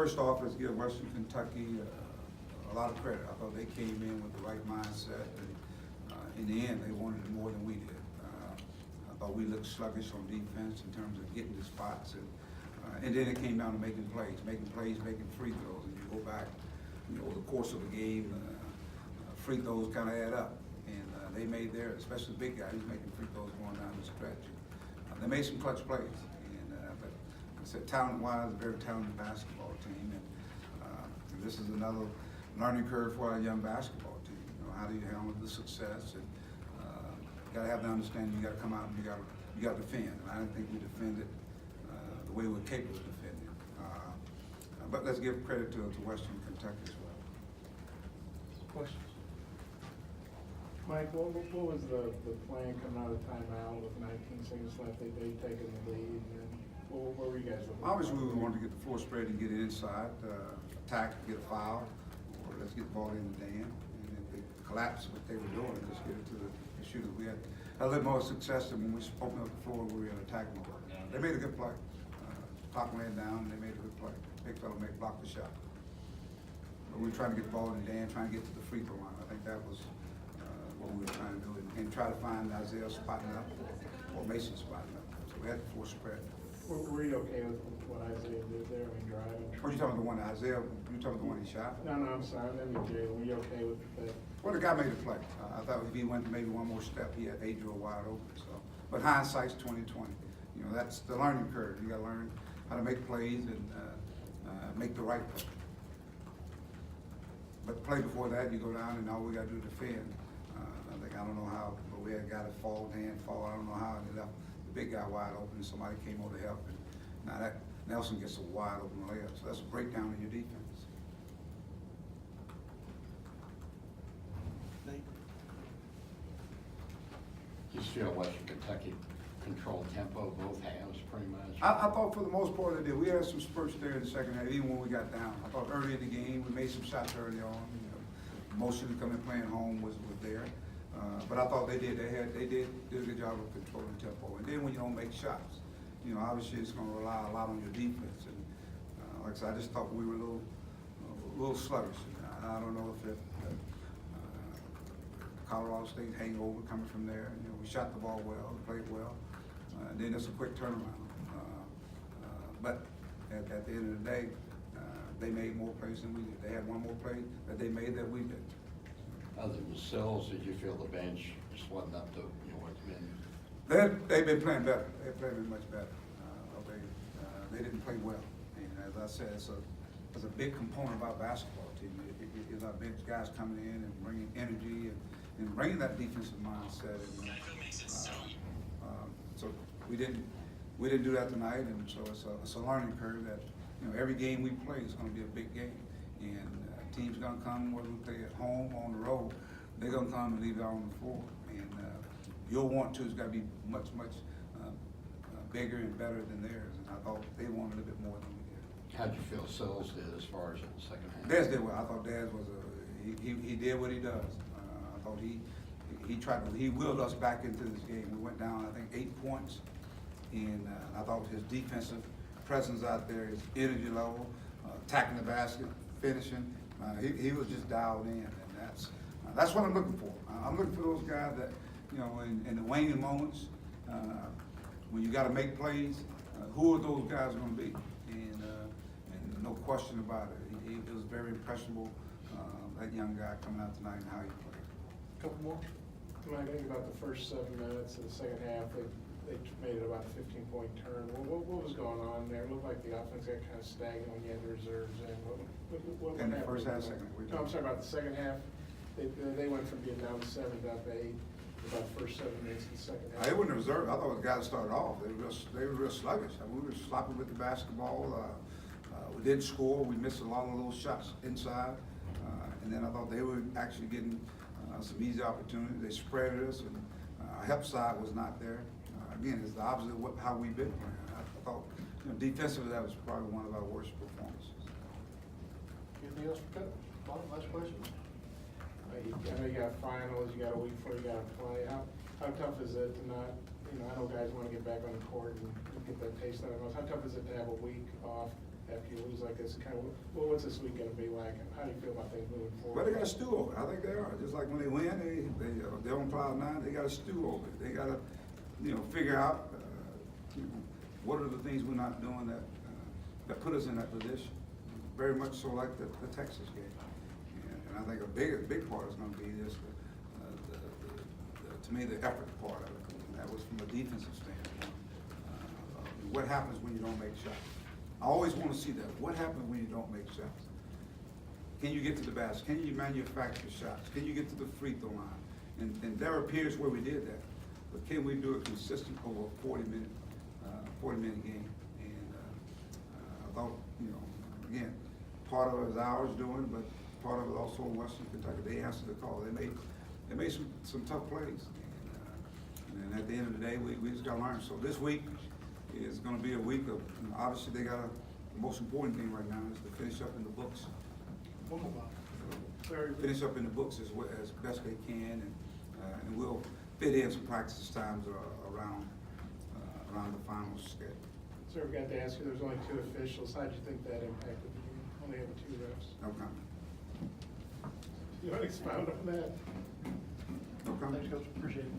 first off, let's give Western Kentucky a lot of credit. I thought they came in with the right mindset, and in the end, they wanted it more than we did. I thought we looked sluggish on defense in terms of getting the spots, and then it came down to making plays, making free throws. And you go back, the course of the game, free throws kind of add up, and they made theirs, especially the big guy. He's making free throws going down the stretch. They made some clutch plays, but like I said, talent-wise, a very talented basketball team, and this is another learning curve for our young basketball team. How do you handle the success? And you got to have the understanding. You got to come out and you got to defend. And I didn't think we defended the way we're capable of defending. But let's give credit to Western Kentucky as well. Questions? Mike, what was the plan coming out of timeout with 19 seconds left? They'd taken the lead, and what were you guys looking for? Obviously, we wanted to get the floor spread and get it inside, attack, get a foul, or let's get the ball in the dam. And if they collapse what they were doing, just get it to the shooters. We had a little more success than when we opened up the floor where we were in attack mode. They made a good play. Clock ran down, and they made a good play. Big fellow blocked the shot. But we were trying to get the ball in the dam, trying to get to the free throw line. I think that was what we were trying to do, and try to find Isaiah spotting up or Mason spotting up. So we had the floor spread. Were you okay with what Isaiah did there? I mean, driving. What are you talking about, the one Isaiah? You talking about the one he shot? No, I'm sorry. I mean, Jay, were you okay with that? Well, the guy made a play. I thought if he went maybe one more step, he had Adriel wide open. So, but hindsight's 20/20. That's the learning curve. You got to learn how to make plays and make the right play. But the play before that, you go down and all we got to do is defend. I don't know how, but we had a guy that fall. I don't know how it left the big guy wide open, and somebody came over to help. And now that Nelson gets a wide open layup, so that's a breakdown in your defense. You feel Western Kentucky controlled tempo both halves pretty much? I thought for the most part they did. We had some spurts there in the second half, even when we got down. I thought early in the game we made some shots early on. Most of them coming playing home was there. But I thought they did. They did a good job of controlling tempo. And then when you don't make shots, obviously it's going to rely a lot on your defense. And like I said, I just thought we were a little sluggish. I don't know if Colorado State hangover coming from there. We shot the ball well, played well, and then it's a quick turnaround. But at the end of the day, they made more plays than we did. They had one more play that they made that we did. Other than Sills, did you feel the bench just wasn't up to what's been? They've been playing better. They've played much better. They didn't play well. And as I said, it's a big component of our basketball team. Is our bench guys coming in and bringing energy and bringing that defensive mindset. And, so we didn't do that tonight, and so it's a learning curve that every game we play is going to be a big game. And teams gonna come, whether we play at home or on the road, they're gonna come and leave it on the floor. And your want to's got to be much bigger and better than theirs. And I thought they wanted a little bit more than we did. How'd you feel Sills did as far as in the second half? Dez did well. I thought Dez was he did what he does. I thought he willed us back into this game. We went down, I think, 8 points, and I thought his defensive presence out there, his energy level, attacking the basket, finishing. He was just dialed in, and that's what I'm looking for. I'm looking for those guys that, in the waning moments, when you got to make plays, who are those guys going to be? And no question about it. It was very impressionable, that young guy coming out tonight and how he played. Couple more. When I think about the first 7 minutes of the second half, they made it about a 15-point turn. What was going on there? It looked like the offense got kind of stagnant when you had the reserves in. What In the happened? first half, second. No, I'm sorry about the second half. They went from being down 7 to up 8. About the first 7 minutes of the second half. They wouldn't reserve. I thought the guys started off. They were real sluggish. We were sloppy with the basketball. We didn't score. We missed a lot of little shots inside. And then I thought they were actually getting some easy opportunities. They spread us, and our help side was not there. Again, it's the opposite of how we've been playing. I thought, defensively, that was probably one of our worst performances. Anything else for Coach? Bob, last question? I know you got finals, you got a week before you got to play. How tough is it to not, I know guys want to get back on the court and get that taste out of us. How tough is it to have a week off after you lose like this? Kind of, well, what's this week gonna be like, and how do you feel about things moving forward? Well, they got a stew over it. I think they are. Just like when they win, they're on cloud nine. They got a stew over it. They got to, figure out, what are the things we're not doing that put us in that position. Very much so like the Texas game. And I think a big part is going to be this, to me, the effort part of it. And that was from a defensive standpoint. What happens when you don't make shots? I always want to see that. What happens when you don't make shots? Can you get to the basket? Can you manufacture shots? Can you get to the free throw line? And there are periods where we did that. But can we do it consistent over a 40-minute game? And I thought, again, part of it is ours doing, but part of it also in Western Kentucky. They answered the call. They made some tough plays. And at the end of the day, we just got to learn. So this week is going to be a week of, obviously they got the most important thing right now is to finish up in the books. Finish up in the books as best they can, and we'll fit in some practice times around the final schedule. Sir, we got to ask you, there's only 2 officials. How do you think that impacted the game? Only having 2 refs. No comment. You want to expound on that? No comment. Thanks, Coach, appreciate it.